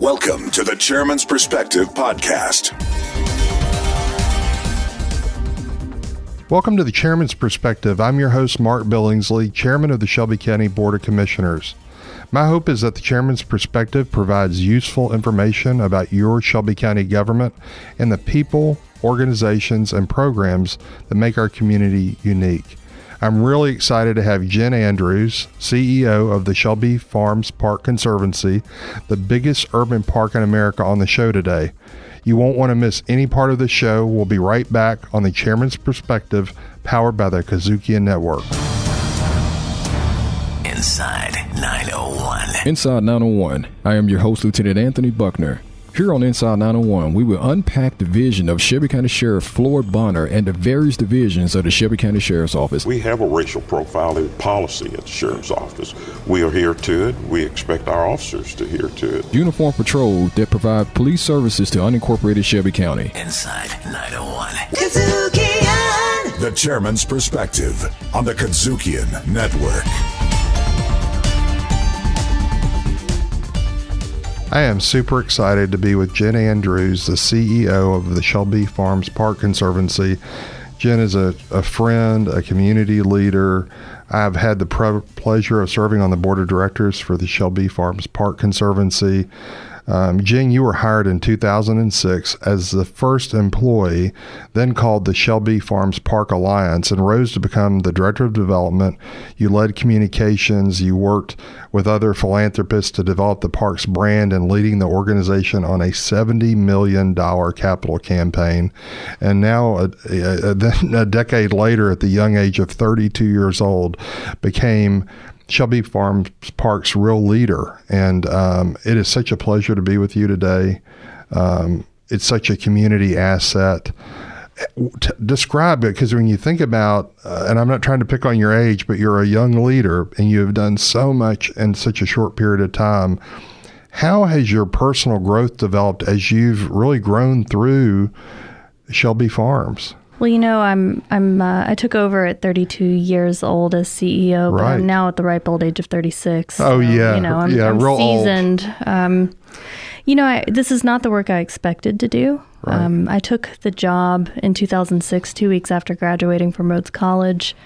Welcome to the Chairman's Perspective Podcast. Welcome to the Chairman's Perspective. I'm your host, Mark Billingsley, Chairman of the Shelby County Board of Commissioners. My hope is that the Chairman's Perspective provides useful information about your Shelby County government and the people, organizations, and programs that make our community unique. I'm really excited to have Jen Andrews, CEO of the Shelby Farms Park Conservancy, the biggest urban park in America, on the show today. You won't want to miss any part of the show. We'll be right back on the Chairman's Perspective, powered by the KUDZUKIAN Network. Inside 901. Inside 901. I am your host, Lieutenant Anthony Buckner. Here on Inside 901, we will unpack the vision of Shelby County Sheriff Floyd Bonner and the various divisions of the Shelby County Sheriff's Office. We have a racial profiling policy at the Sheriff's Office. We are here to it. We expect our officers to adhere to it. Uniform patrol that provide police services to unincorporated Shelby County. Inside 901. KUDZUKIAN! The Chairman's Perspective on the KUDZUKIAN Network. I am super excited to be with Jen Andrews, the CEO of the Shelby Farms Park Conservancy. Jen is a friend, a community leader. I've had the pleasure of serving on the board of directors for the Shelby Farms Park Conservancy. Jen, you were hired in 2006 as the first employee, then called the Shelby Farms Park Alliance, and rose to become the director of development. You led communications. You worked with other philanthropists to develop the park's brand and leading the organization on a $70 million capital campaign. And now, a decade later, at the young age of 32 years old, became Shelby Farms Park's real leader. And it is such a pleasure to be with you today. It's such a community asset. Describe it, because when you think about, and I'm not trying to pick on your age, but you're a young leader and you have done so much in such a short period of time. How has your personal growth developed as you've really grown through Shelby Farms? Well, you know, I took over at 32 years old as CEO, but I'm now at the ripe old age of 36. Oh, yeah. You know, I'm real seasoned. Old. You know, this is not the work I expected to do. Right. I took the job in 2006, 2 weeks after graduating from Rhodes College.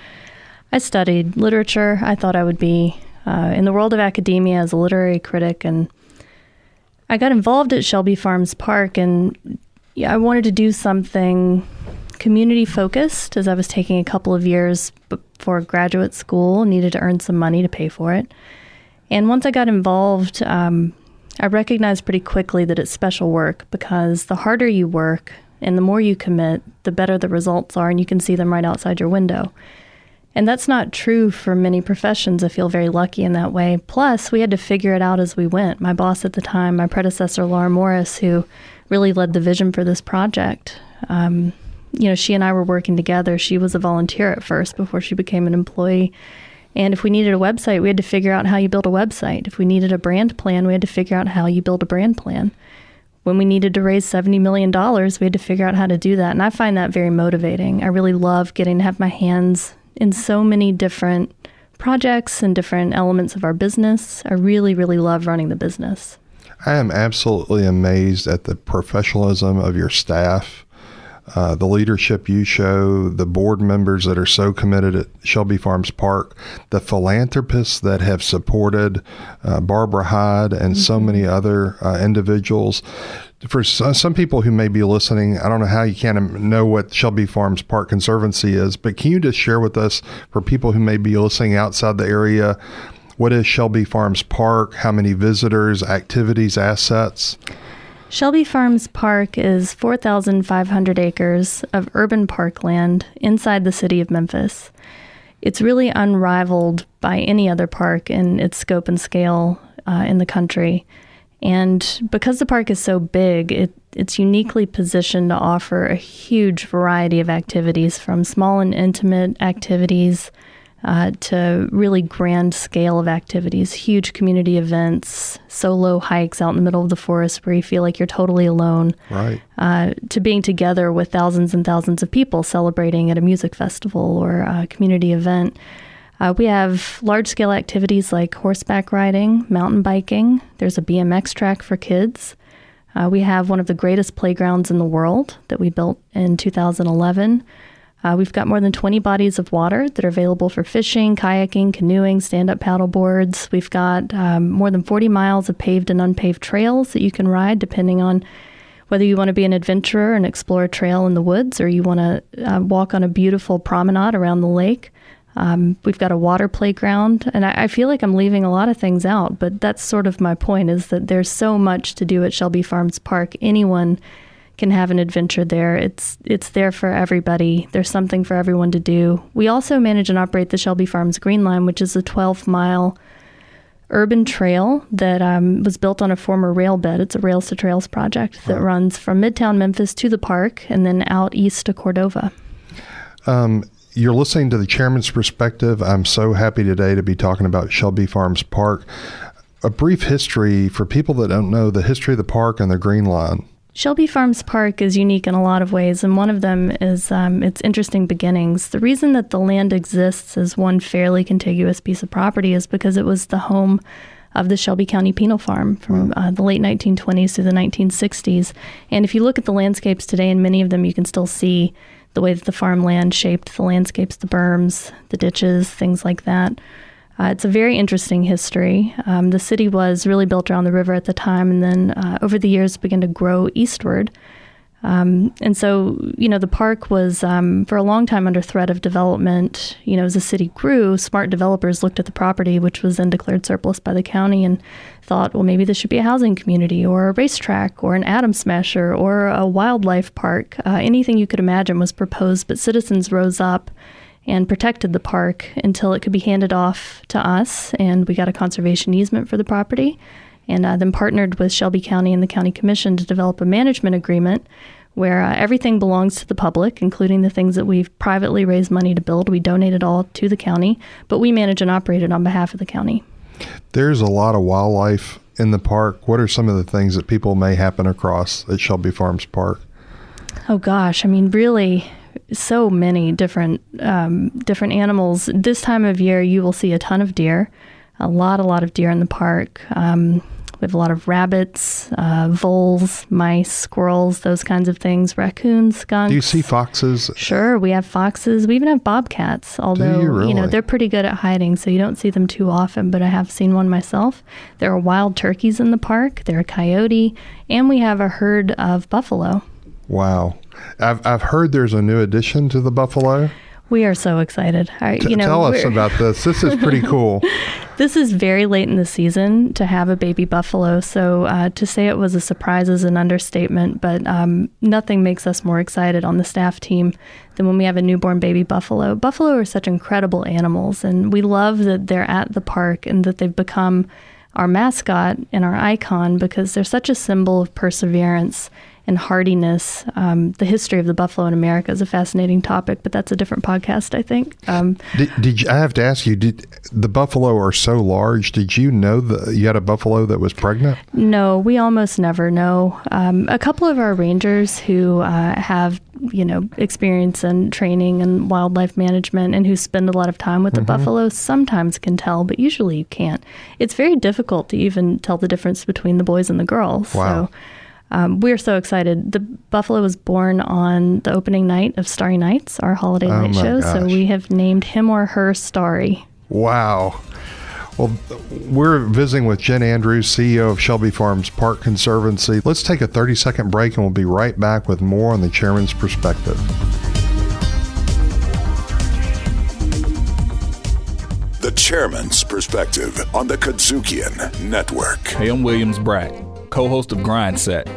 I studied literature. I thought I would be in the world of academia as a literary critic, and I got involved at Shelby Farms Park, and I wanted to do something community focused, as I was taking a couple of years before graduate school, needed to earn some money to pay for it. And once I got involved, I recognized pretty quickly that it's special work, because the harder you work and the more you commit, the better the results are, and you can see them right outside your window. And that's not true for many professions. I feel very lucky in that way. Plus, we had to figure it out as we went. My boss at the time, my predecessor, Laura Morris, who really led the vision for this project, you know, she and I were working together. She was a volunteer at first before she became an employee. And if we needed a website, we had to figure out how you build a website. If we needed a brand plan, we had to figure out how you build a brand plan. When we needed to raise $70 million, we had to figure out how to do that. And I find that very motivating. I really love getting to have my hands in so many different projects and different elements of our business. I really, really love running the business. I am absolutely amazed at the professionalism of your staff. The leadership you show, the board members that are so committed at Shelby Farms Park, the philanthropists that have supported Barbara Hyde and so many other individuals. For some people who may be listening, I don't know how you can know what Shelby Farms Park Conservancy is, but can you just share with us, for people who may be listening outside the area, what is Shelby Farms Park? How many visitors, activities, assets? Shelby Farms Park is 4,500 acres of urban parkland inside the city of Memphis. It's really unrivaled by any other park in its scope and scale in the country. And because the park is so big, it's uniquely positioned to offer a huge variety of activities, from small and intimate activities to really grand scale of activities, huge community events, solo hikes out in the middle of the forest where you feel like you're totally alone, right? To being together with thousands and thousands of people celebrating at a music festival or a community event. We have large-scale activities like horseback riding, mountain biking. There's a BMX track for kids. We have one of the greatest playgrounds in the world that we built in 2011. We've got more than 20 bodies of water that are available for fishing, kayaking, canoeing, stand-up paddle boards. We've got more than 40 miles of paved and unpaved trails that you can ride depending on whether you want to be an adventurer and explore a trail in the woods or you want to walk on a beautiful promenade around the lake. We've got a water playground, and I feel like I'm leaving a lot of things out, but that's sort of my point, is that there's so much to do at Shelby Farms Park. Anyone can have an adventure there. It's there for everybody. There's something for everyone to do. We also manage and operate the Shelby Farms Green Line, which is a 12-mile urban trail that was built on a former rail bed. It's a Rails to Trails project that runs from Midtown Memphis to the park and then out east to Cordova. You're listening to the Chairman's Perspective. I'm so happy today to be talking about Shelby Farms Park. A brief history for people that don't know the history of the park and the Green Line. Shelby Farms Park is unique in a lot of ways, and one of them is its interesting beginnings. The reason that the land exists as one fairly contiguous piece of property is because it was the home of the Shelby County Penal Farm from the late 1920s through the 1960s. And if you look at the landscapes today, in many of them you can still see the way that the farmland shaped the landscapes, the berms, the ditches, things like that. It's a very interesting history. The city was really built around the river at the time, and then over the years began to grow eastward. And so, the park was for a long time under threat of development. As the city grew, smart developers looked at the property, which was then declared surplus by the county, and thought, well, maybe this should be a housing community or a racetrack or an atom smasher or a wildlife park. Anything you could imagine was proposed, but citizens rose up and protected the park until it could be handed off to us, and we got a conservation easement for the property, and then partnered with Shelby County and the County Commission to develop a management agreement where everything belongs to the public, including the things that we've privately raised money to build. We donate it all to the county, but we manage and operate it on behalf of the county. There's a lot of wildlife in the park. What are some of the things that people may happen across at Shelby Farms Park? Oh gosh, really so many different animals. This time of year, you will see a ton of deer, a lot of deer in the park. We have a lot of rabbits, voles, mice, squirrels, those kinds of things, raccoons, skunks. Do you see foxes? Sure, we have foxes. We even have bobcats, although, Do you really? They're pretty good at hiding, so you don't see them too often, but I have seen one myself. There are wild turkeys in the park. There are coyote, and we have a herd of buffalo. Wow. I've heard there's a new addition to the buffalo. We are so excited. Tell us about this. This is pretty cool. This is very late in the season to have a baby buffalo, so to say it was a surprise is an understatement, but nothing makes us more excited on the staff team than when we have a newborn baby buffalo. Buffalo are such incredible animals, and we love that they're at the park and that they've become our mascot and our icon because they're such a symbol of perseverance and hardiness. The history of the buffalo in America is a fascinating topic, but that's a different podcast, I think. Did you, I have to ask you, the buffalo are so large, did you know that you had a buffalo that was pregnant? No, we almost never know. A couple of our rangers who have experience and training in wildlife management and who spend a lot of time with the buffalo sometimes can tell, but usually you can't. It's very difficult to even tell the difference between the boys and the girls. Wow. So we're so excited. The buffalo was born on the opening night of Starry Nights, our holiday night show. Gosh. So we have named him or her Starry. Wow. Well, we're visiting with Jen Andrews, CEO of Shelby Farms Park Conservancy. Let's take a 30-second break, and we'll be right back with more on the Chairman's Perspective. The Chairman's Perspective on the KUDZUKIAN Network. Hey, I'm Williams Brack, co-host of Grind Set.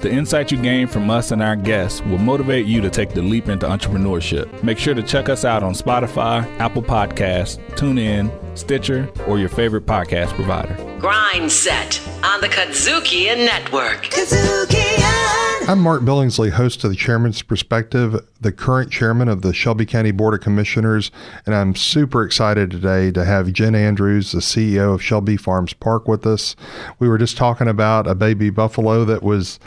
The insight you gain from us and our guests will motivate you to take the leap into entrepreneurship. Make sure to check us out on Spotify, Apple Podcasts, TuneIn, Stitcher, or your favorite podcast provider. Grind Set on the KUDZUKIAN Network. KUDZUKIAN! I'm Mark Billingsley, host of the Chairman's Perspective, the current chairman of the Shelby County Board of Commissioners, and I'm super excited today to have Jen Andrews, the CEO of Shelby Farms Park, with us. We were just talking about a baby buffalo that was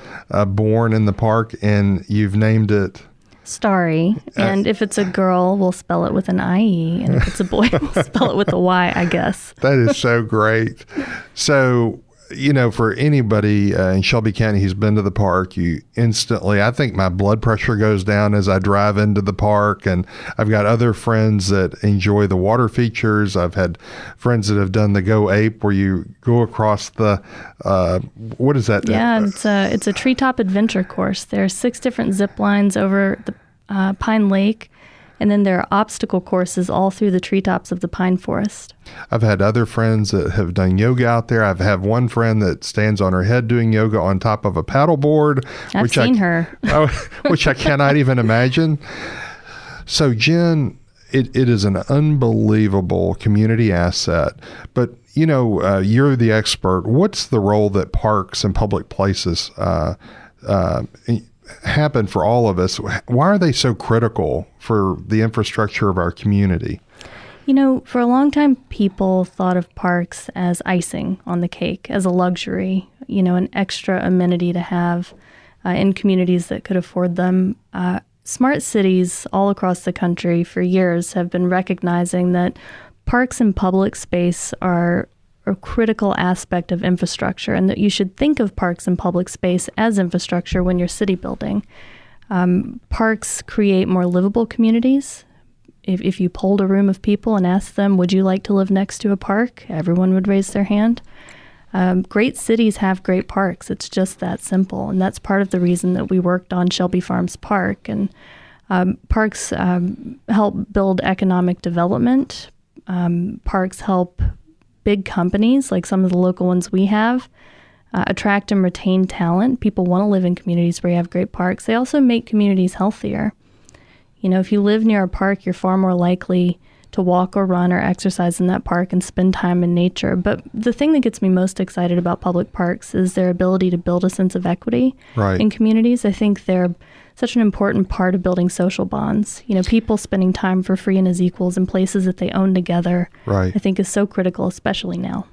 born in the park, and you've named it Starry. And if it's a girl, we'll spell it with an IE. And if it's a boy, we'll spell it with a Y, I guess. That is so great. So, for anybody in Shelby County who's been to the park, you instantly, I think my blood pressure goes down as I drive into the park. And I've got other friends that enjoy the water features. I've had friends that have done the Go Ape, where you go across the, what is that? Yeah, it's a treetop adventure course. There are 6 different zip lines over the Pine Lake. And then there are obstacle courses all through the treetops of the pine forest. I've had other friends that have done yoga out there. I've had one friend that stands on her head doing yoga on top of a paddleboard. I've seen her. Which I cannot even imagine. So, Jen, it is an unbelievable community asset. But, you're the expert. What's the role that parks and public places happen for all of us? Why are they so critical for the infrastructure of our community? For a long time, people thought of parks as icing on the cake, as a luxury, an extra amenity to have in communities that could afford them. Smart cities all across the country for years have been recognizing that parks and public space are a critical aspect of infrastructure, and that you should think of parks and public space as infrastructure when you're city building. Parks create more livable communities. If you polled a room of people and asked them, would you like to live next to a park? Everyone would raise their hand. Great cities have great parks. It's just that simple. And that's part of the reason that we worked on Shelby Farms Park. And parks help build economic development. Parks help big companies, like some of the local ones we have, attract and retain talent. People want to live in communities where you have great parks. They also make communities healthier. If you live near a park, you're far more likely to walk or run or exercise in that park and spend time in nature. But the thing that gets me most excited about public parks is their ability to build a sense of equity in communities. I think they're such an important part of building social bonds. People spending time for free and as equals in places that they own together, I think is so critical, especially now.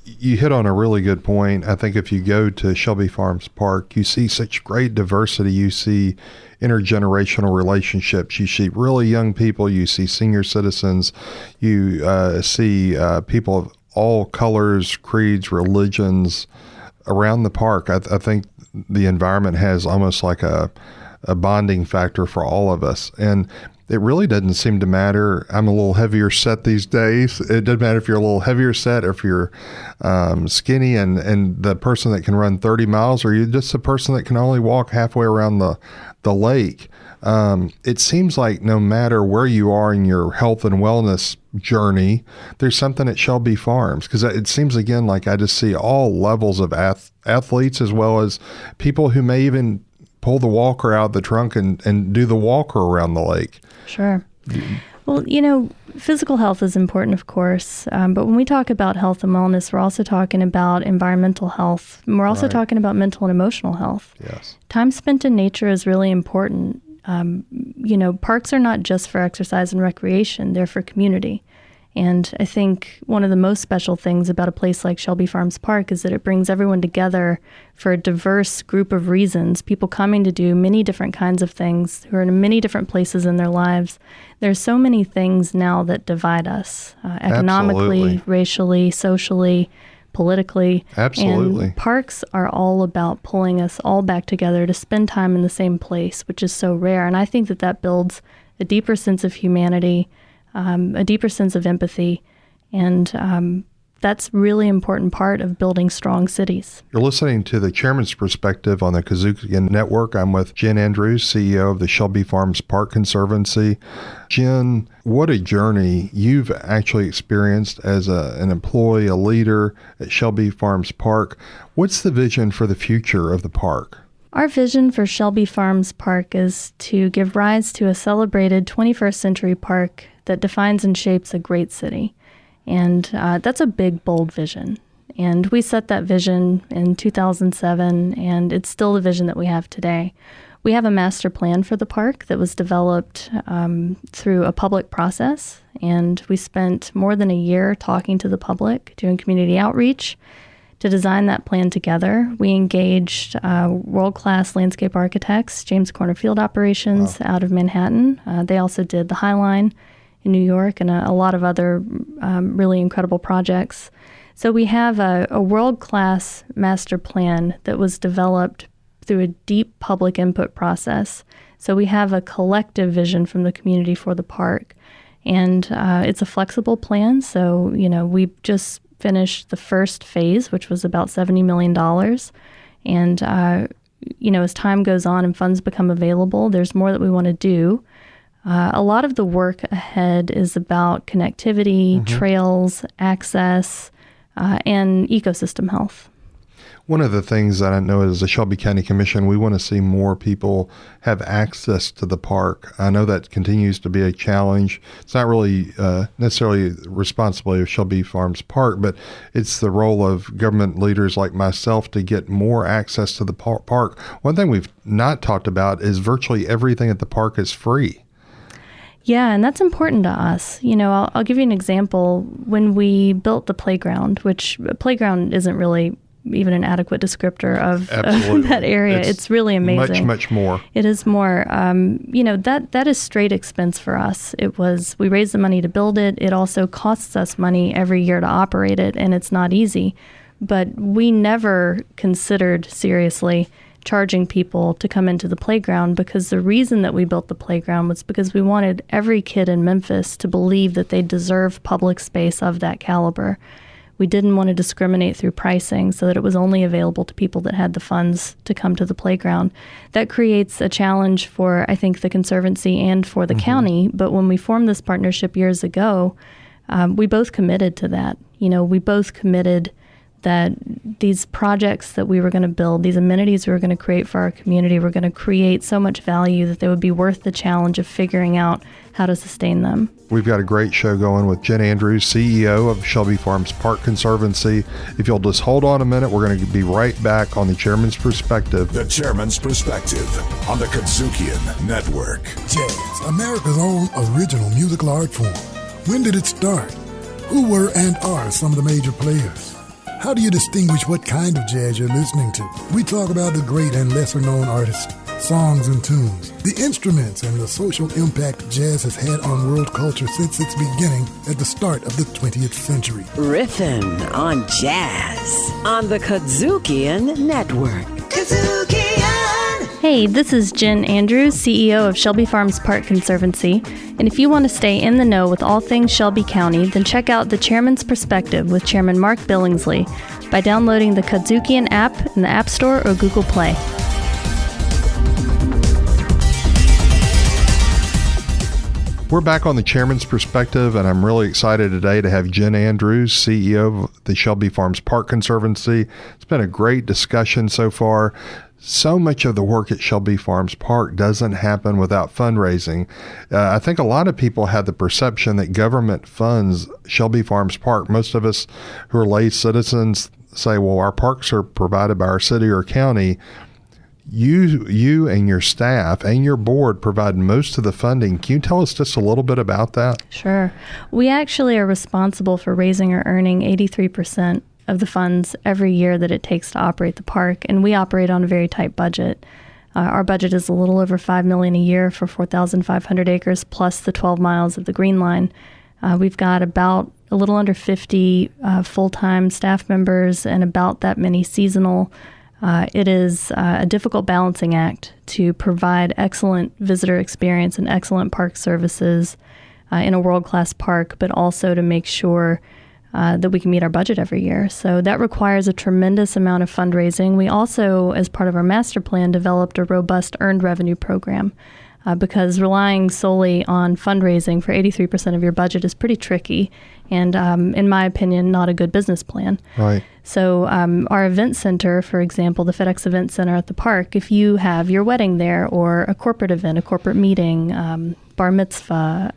You hit on a really good point. I think if you go to Shelby Farms Park, you see such great diversity. You see intergenerational relationships. You see really young people. You see senior citizens. You see people of all colors, creeds, religions around the park. I think the environment has almost like a bonding factor for all of us. And it really doesn't seem to matter. I'm a little heavier set these days. It doesn't matter if you're a little heavier set or if you're skinny and the person that can run 30 miles, or you're just the person that can only walk halfway around the lake. It seems like no matter where you are in your health and wellness journey, there's something at Shelby Farms, because it seems, again, like I just see all levels of athletes, as well as people who may even pull the walker out of the trunk and do the walker around the lake. Sure. Well, physical health is important, of course, but when we talk about health and wellness, we're also talking about environmental health, and we're also talking about mental and emotional health. Yes. Time spent in nature is really important. Parks are not just for exercise and recreation, they're for community. And I think one of the most special things about a place like Shelby Farms Park is that it brings everyone together for a diverse group of reasons, people coming to do many different kinds of things, who are in many different places in their lives. There's so many things now that divide us, economically, Absolutely. Racially, socially, politically. Absolutely. And parks are all about pulling us all back together to spend time in the same place, which is so rare. And I think that builds a deeper sense of humanity, a deeper sense of empathy, and that's really important part of building strong cities. You're listening to the Chairman's Perspective on the KUDZUKIAN Network. I'm with Jen Andrews, CEO of the Shelby Farms Park Conservancy. Jen, what a journey you've actually experienced as an employee, a leader at Shelby Farms Park. What's the vision for the future of the park? Our vision for Shelby Farms Park is to give rise to a celebrated 21st century park that defines and shapes a great city. And that's a big, bold vision. And we set that vision in 2007, and it's still the vision that we have today. We have a master plan for the park that was developed through a public process, and we spent more than a year talking to the public, doing community outreach, To design that plan together, we engaged world-class landscape architects, James Corner Field Operations out of Manhattan. They also did the High Line in New York and a lot of other really incredible projects. So we have a world-class master plan that was developed through a deep public input process. So we have a collective vision from the community for the park. And it's a flexible plan. So, we just finished the first phase, which was about $70 million. And, as time goes on and funds become available, there's more that we want to do. A lot of the work ahead is about connectivity, trails, access, and ecosystem health. One of the things that I know as a Shelby County Commission, we want to see more people have access to the park. I know that continues to be a challenge. It's not really necessarily the responsibility of Shelby Farms Park, but it's the role of government leaders like myself to get more access to the park. One thing we've not talked about is virtually everything at the park is free. Yeah, and that's important to us. I'll give you an example. When we built the playground, which a playground isn't really even an adequate descriptor of that area. It's really amazing. Much more. It is more. That is straight expense for us. We raised the money to build it. It also costs us money every year to operate it, and it's not easy. But we never considered seriously charging people to come into the playground, because the reason that we built the playground was because we wanted every kid in Memphis to believe that they deserve public space of that caliber. We didn't want to discriminate through pricing so that it was only available to people that had the funds to come to the playground. That creates a challenge for, I think, the Conservancy and for the county. But when we formed this partnership years ago, we both committed to that. We both committed that these projects that we were going to build, these amenities we were going to create for our community, were going to create so much value that they would be worth the challenge of figuring out how to sustain them. We've got a great show going with Jen Andrews, CEO of Shelby Farms Park Conservancy. If you'll just hold on a minute, we're going to be right back on the Chairman's Perspective. The Chairman's Perspective on the KUDZUKIAN Network. Jazz, America's own original musical art form. When did it start? Who were and are some of the major players? How do you distinguish what kind of jazz you're listening to? We talk about the great and lesser-known artists, songs and tunes, the instruments, and the social impact jazz has had on world culture since its beginning at the start of the 20th century. Riffin' on jazz on the KUDZUKIAN Network. KUDZUKIAN! Hey, this is Jen Andrews, CEO of Shelby Farms Park Conservancy. And if you want to stay in the know with all things Shelby County, then check out The Chairman's Perspective with Chairman Mark Billingsley by downloading the KUDZUKIAN app in the App Store or Google Play. We're back on the Chairman's Perspective, and I'm really excited today to have Jen Andrews, CEO of the Shelby Farms Park Conservancy. It's been a great discussion so far. So much of the work at Shelby Farms Park doesn't happen without fundraising. I think a lot of people have the perception that government funds Shelby Farms Park. Most of us who are lay citizens say, well, our parks are provided by our city or county. You and your staff and your board provide most of the funding. Can you tell us just a little bit about that? Sure. We actually are responsible for raising or earning 83% of the funds every year that it takes to operate the park, and we operate on a very tight budget. Our budget is a little over $5 million a year for 4,500 acres plus the 12 miles of the Green Line. We've got about a little under 50 full-time staff members and about that many seasonal. It is a difficult balancing act to provide excellent visitor experience and excellent park services in a world-class park, but also to make sure that we can meet our budget every year. So that requires a tremendous amount of fundraising. We also, as part of our master plan, developed a robust earned revenue program because relying solely on fundraising for 83% of your budget is pretty tricky and, in my opinion, not a good business plan. Right. So our event center, for example, the FedEx Event Center at the park, if you have your wedding there or a corporate event, a corporate meeting, bar mitzvah,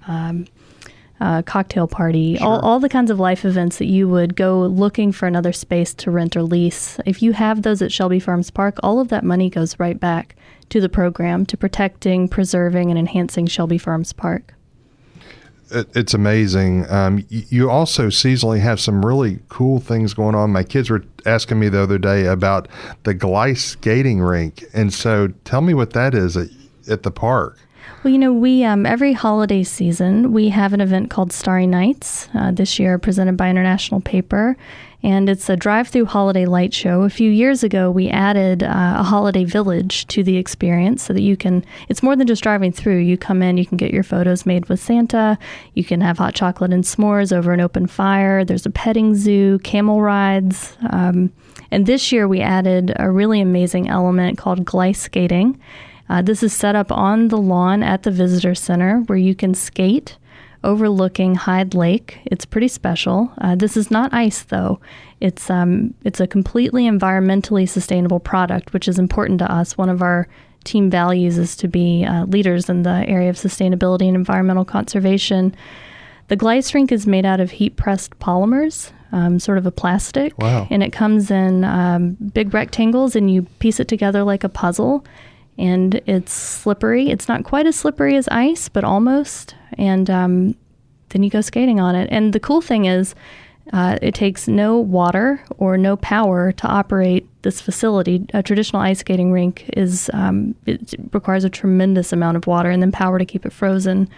cocktail party, Sure. all the kinds of life events that you would go looking for another space to rent or lease. If you have those at Shelby Farms Park, all of that money goes right back to the program, to protecting, preserving, and enhancing Shelby Farms Park. It's amazing. You also seasonally have some really cool things going on. My kids were asking me the other day about the Gleis skating rink. And so tell me what that is at the park. Well, we every holiday season, we have an event called Starry Nights, this year presented by International Paper. And it's a drive-through holiday light show. A few years ago, we added a holiday village to the experience so that it's more than just driving through. You come in, you can get your photos made with Santa. You can have hot chocolate and s'mores over an open fire. There's a petting zoo, camel rides. And this year, we added a really amazing element called Gleis skating. This is set up on the lawn at the visitor center where you can skate overlooking Hyde Lake. It's pretty special. This is not ice, though. It's a completely environmentally sustainable product, which is important to us. One of our team values is to be leaders in the area of sustainability and environmental conservation. The Gleis rink is made out of heat-pressed polymers, sort of a plastic. Wow. And it comes in big rectangles, and you piece it together like a puzzle. And it's slippery. It's not quite as slippery as ice, but almost. And then you go skating on it. And the cool thing is it takes no water or no power to operate this facility. A traditional ice skating rink it requires a tremendous amount of water and then power to keep it frozen.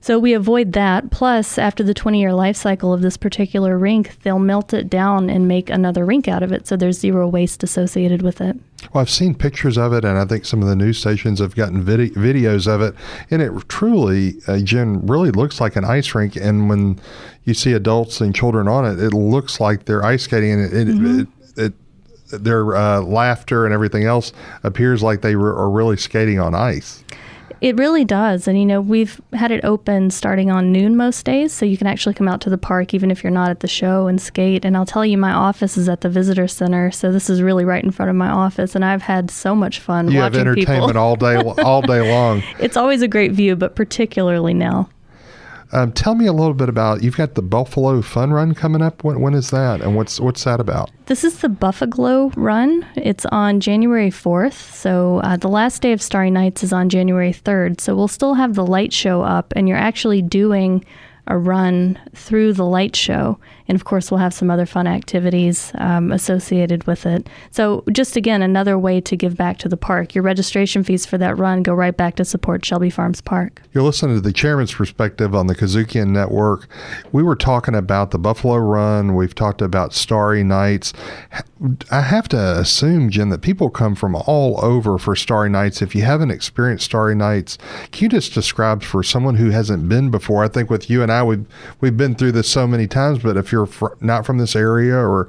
So we avoid that. Plus, after the 20-year life cycle of this particular rink, they'll melt it down and make another rink out of it. So there's zero waste associated with it. Well, I've seen pictures of it, and I think some of the news stations have gotten videos of it. And it truly, Jen, really looks like an ice rink. And when you see adults and children on it, it looks like they're ice skating. And their laughter and everything else appears like they are really skating on ice. It really does. And, we've had it open starting on noon most days, so you can actually come out to the park even if you're not at the show and skate. And I'll tell you, my office is at the visitor center, so this is really right in front of my office, and I've had so much fun watching people. You have entertainment all day long. It's always a great view, but particularly now. Tell me a little bit about, you've got the Buffalo Fun Run coming up. When is that, and what's that about? This is the Buffalo Run. It's on January 4th, so the last day of Starry Nights is on January 3rd. So we'll still have the light show up, and you're actually doing a run through the light show. And of course, we'll have some other fun activities associated with it. So just again, another way to give back to the park. Your registration fees for that run go right back to support Shelby Farms Park. You're listening to the Chairman's Perspective on the KUDZUKIAN Network. We were talking about the Buffalo Run. We've talked about Starry Nights. I have to assume, Jen, that people come from all over for Starry Nights. If you haven't experienced Starry Nights, can you just describe for someone who hasn't been before? I think with you and I, we've been through this so many times, but if you're not from this area or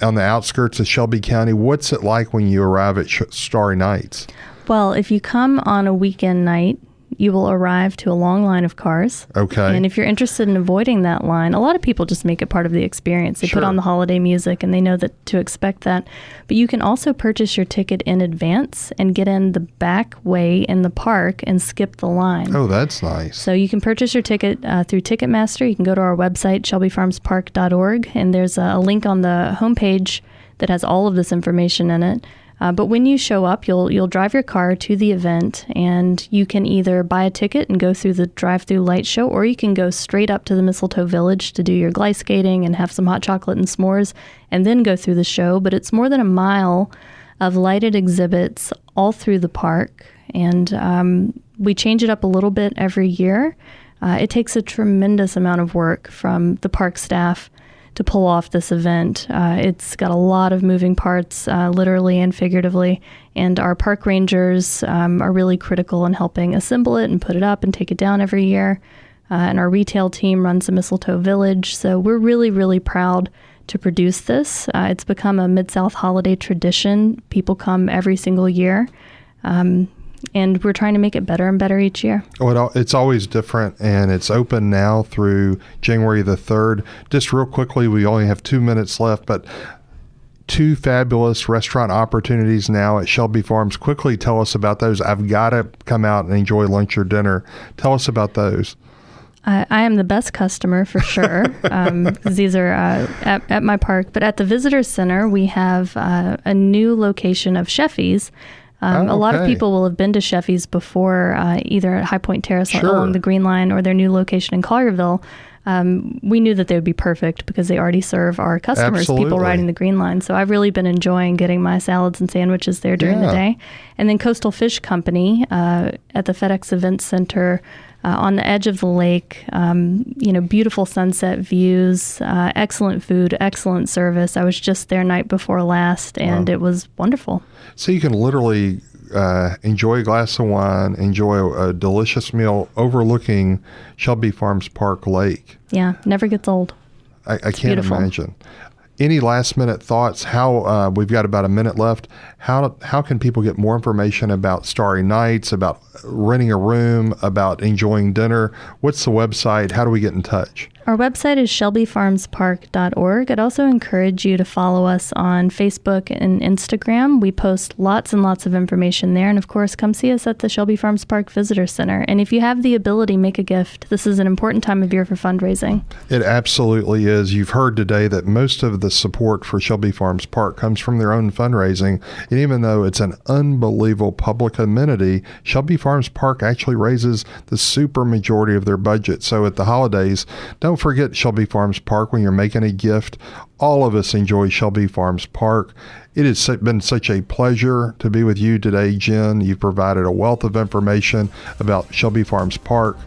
on the outskirts of Shelby County, what's it like when you arrive at Starry Nights? Well, if you come on a weekend night, you will arrive to a long line of cars. Okay. And if you're interested in avoiding that line, a lot of people just make it part of the experience. They Sure. put on the holiday music and they know that to expect that. But you can also purchase your ticket in advance and get in the back way in the park and skip the line. Oh, that's nice. So you can purchase your ticket through Ticketmaster. You can go to our website, shelbyfarmspark.org, and there's a link on the homepage that has all of this information in it. But when you show up, you'll drive your car to the event, and you can either buy a ticket and go through the drive-through light show, or you can go straight up to the Mistletoe Village to do your Gleis skating and have some hot chocolate and s'mores, and then go through the show. But it's more than a mile of lighted exhibits all through the park, and we change it up a little bit every year. It takes a tremendous amount of work from the park staff to pull off this event. It's got a lot of moving parts, literally and figuratively, and our park rangers are really critical in helping assemble it and put it up and take it down every year. And our retail team runs the Mistletoe Village, so we're really, really proud to produce this. It's become a Mid-South holiday tradition. People come every single year. And we're trying to make it better and better each year. Well, it's always different, and it's open now through January the 3rd. Just real quickly, we only have 2 minutes left, but 2 fabulous restaurant opportunities now at Shelby Farms. Quickly tell us about those. I've got to come out and enjoy lunch or dinner. Tell us about those. I am the best customer for sure, because these are at my park. But at the Visitor Center, we have a new location of Sheffy's. A lot of Okay. people will have been to Sheffy's before, either at High Point Terrace Sure. along the Green Line or their new location in Collierville. We knew that they would be perfect because they already serve our customers, people Absolutely. riding the Green Line. So I've really been enjoying getting my salads and sandwiches there during the Yeah. day. And then Coastal Fish Company at the FedEx Event Center on the edge of the lake, beautiful sunset views, excellent food, excellent service. I was just there night before last, and it was wonderful. So you can literally enjoy a glass of wine, enjoy a delicious meal overlooking Shelby Farms Park Lake. Yeah, never gets old. I can't beautiful. imagine. Any last minute thoughts? How we've got about a minute left. How can people get more information about Starry Nights, about renting a room, about enjoying dinner? What's the website? How do we get in touch? Our website is shelbyfarmspark.org. I'd also encourage you to follow us on Facebook and Instagram. We post lots and lots of information there. And of course, come see us at the Shelby Farms Park Visitor Center. And if you have the ability, make a gift. This is an important time of year for fundraising. It absolutely is. You've heard today that most of the support for Shelby Farms Park comes from their own fundraising. And even though it's an unbelievable public amenity, Shelby Farms Park actually raises the super majority of their budget. So at the holidays, don't forget Shelby Farms Park when you're making a gift. All of us enjoy Shelby Farms Park. It has been such a pleasure to be with you today, Jen. You've provided a wealth of information about Shelby Farms Park.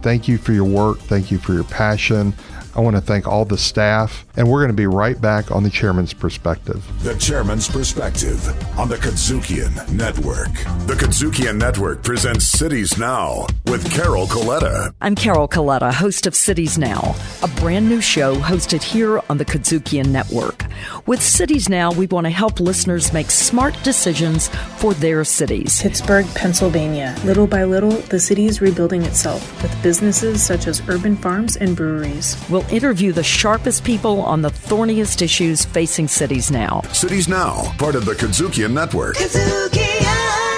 Thank you for your work. Thank you for your passion. I want to thank all the staff, and we're going to be right back on the Chairman's Perspective. The Chairman's Perspective on the KUDZUKIAN Network. The KUDZUKIAN Network presents Cities Now with Carol Coletta. I'm Carol Coletta, host of Cities Now, a brand new show hosted here on the KUDZUKIAN Network. With Cities Now, we want to help listeners make smart decisions for their cities. Pittsburgh, Pennsylvania. Little by little, the city is rebuilding itself with businesses such as urban farms and breweries. We'll interview the sharpest people on the thorniest issues facing cities now. Cities Now, part of the KUDZUKIAN Network.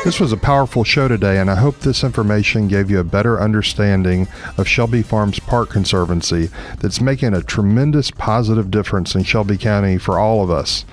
This was a powerful show today, and I hope this information gave you a better understanding of Shelby Farms Park Conservancy that's making a tremendous positive difference in Shelby County for all of us.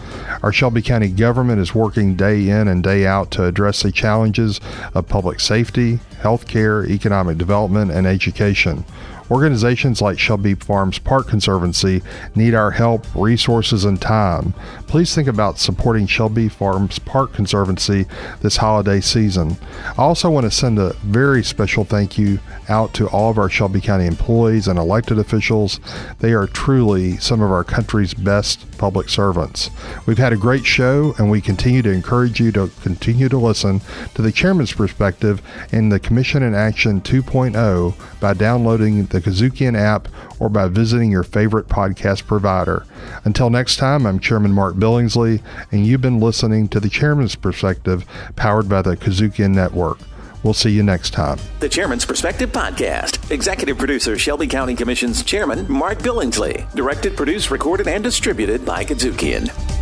Our Shelby County government is working day in and day out to address the challenges of public safety, healthcare, economic development, and education. Organizations like Shelby Farms Park Conservancy need our help, resources, and time. Please think about supporting Shelby Farms Park Conservancy this holiday season. I also want to send a very special thank you out to all of our Shelby County employees and elected officials. They are truly some of our country's best public servants. We've had a great show, and we continue to encourage you to continue to listen to the Chairman's Perspective and the Commission in Action 2.0 by downloading the KUDZUKIAN app or by visiting your favorite podcast provider. Until next time, I'm Chairman Mark Billingsley, and you've been listening to the Chairman's Perspective, powered by the KUDZUKIAN Network. We'll see you next time. The Chairman's Perspective Podcast. Executive producer Shelby County Commission's Chairman Mark Billingsley. Directed, produced, recorded, and distributed by KUDZUKIAN.